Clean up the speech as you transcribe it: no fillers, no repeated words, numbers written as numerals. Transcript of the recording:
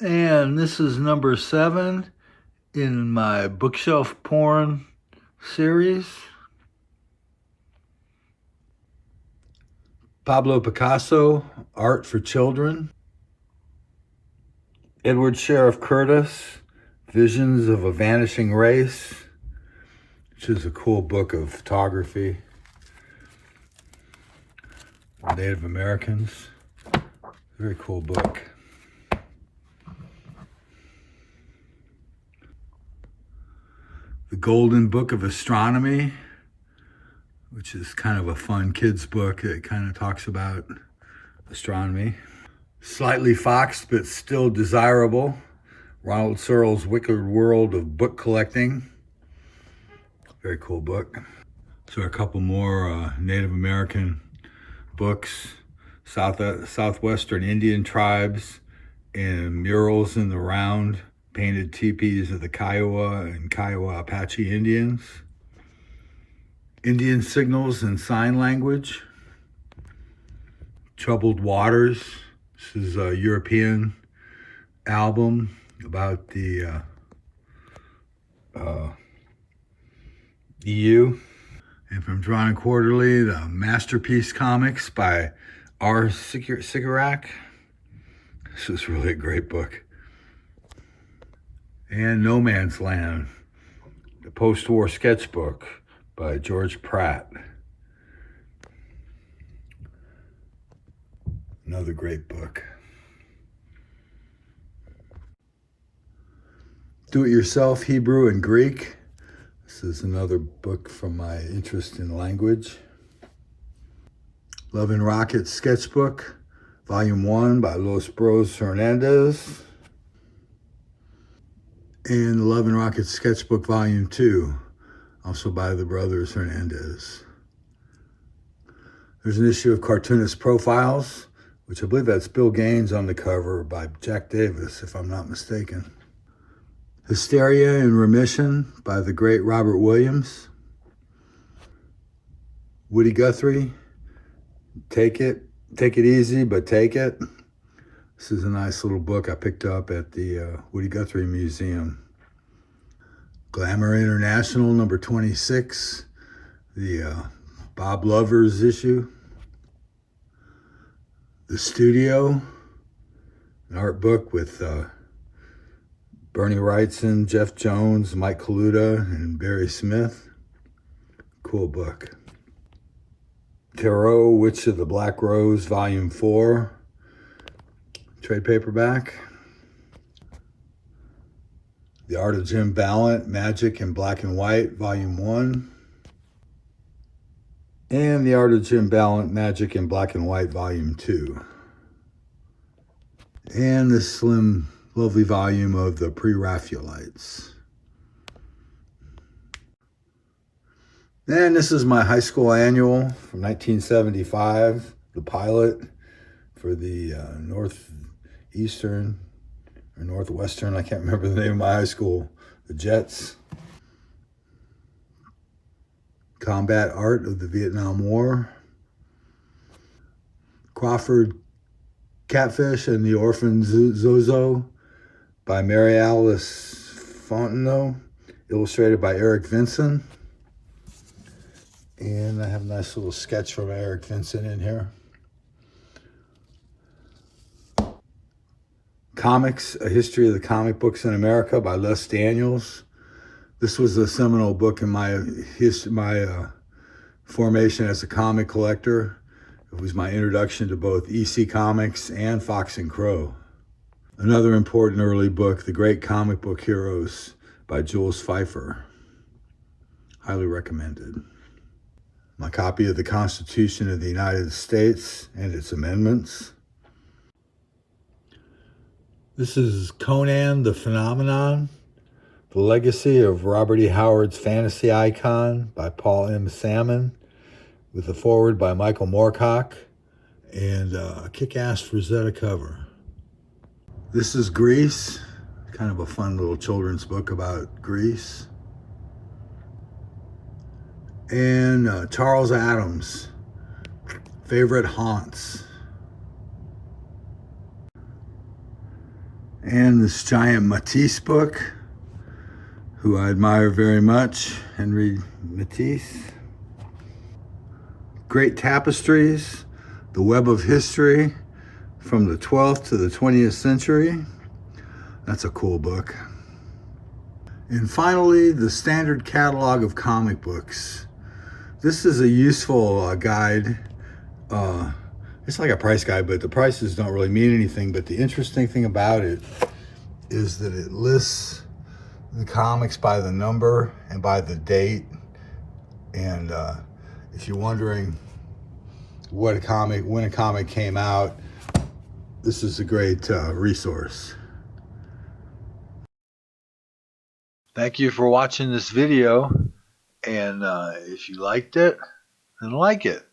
And this is number 7 in my bookshelf porn series. Pablo Picasso, Art for Children. Edward Sheriff Curtis, Visions of a Vanishing Race, which is a cool book of photography. Native Americans. Very cool book. The Golden Book of Astronomy, which is kind of a fun kids book. It kind of talks about astronomy. Slightly foxed but still desirable, Ronald Searle's Wicked World of Book Collecting. Very cool book. So a couple more Native American books. Southwestern Indian tribes and murals in the round, painted teepees of the Kiowa and Kiowa Apache Indians. Indian signals and sign language. Troubled Waters. This is a European album about the EU. And from Drawn Quarterly, the Masterpiece Comics by R. Sikarak. This is really a great book. And No Man's Land, the post-war sketchbook by George Pratt. Another great book. Do-It-Yourself, Hebrew and Greek. This is another book from my interest in language. Love and Rocket Sketchbook, Volume 1 by Los Bros Hernandez. And Love and Rocket Sketchbook, Volume 2, also by the brothers Hernandez. There's an issue of Cartoonist Profiles, which I believe that's Bill Gaines on the cover by Jack Davis, if I'm not mistaken. Hysteria in Remission by the great Robert Williams. Woody Guthrie, Take It Easy, but Take It. This is a nice little book I picked up at the Woody Guthrie Museum. Glamour International, number 26, the Bob Lovers issue. The Studio, an art book with Bernie Wrightson, Jeff Jones, Mike Kaluta, and Barry Smith. Cool book. Tarot, Witch of the Black Rose, Volume 4. Trade paperback. The Art of Jim Ballant, Magic in Black and White, Volume 1. And The Art of Jim Ballant, Magic in Black and White, Volume 2. And this slim, lovely volume of the Pre-Raphaelites. And this is my high school annual from 1975, the pilot for the Northwestern, I can't remember the name of my high school, the Jets. Combat Art of the Vietnam War. Crawford Catfish and the Orphan Zozo by Mary Alice Fontenot, illustrated by Eric Vincent. And I have a nice little sketch from Eric Vincent in here. Comics, A History of the Comic Books in America by Les Daniels. This was a seminal book in my formation as a comic collector. It was my introduction to both EC Comics and Fox and Crow. Another important early book, The Great Comic Book Heroes by Jules Feiffer. Highly recommended. My copy of the Constitution of the United States and its amendments. This is Conan the Phenomenon, The Legacy of Robert E. Howard's Fantasy Icon by Paul M. Salmon, with a foreword by Michael Moorcock, and a kick-ass Rosetta cover. This is Grease, kind of a fun little children's book about Greece. And Charles Addams, Favorite Haunts. And this giant Matisse book, who I admire very much, Henri Matisse. Great tapestries, The Web of History from the 12th to the 20th century. That's a cool book. And finally, the Standard Catalog of Comic Books. This is a useful guide. It's like a price guide, but the prices don't really mean anything. But the interesting thing about it is that it lists the comics by the number and by the date. And if you're wondering when a comic came out, this is a great resource. Thank you for watching this video, and if you liked it, then like it.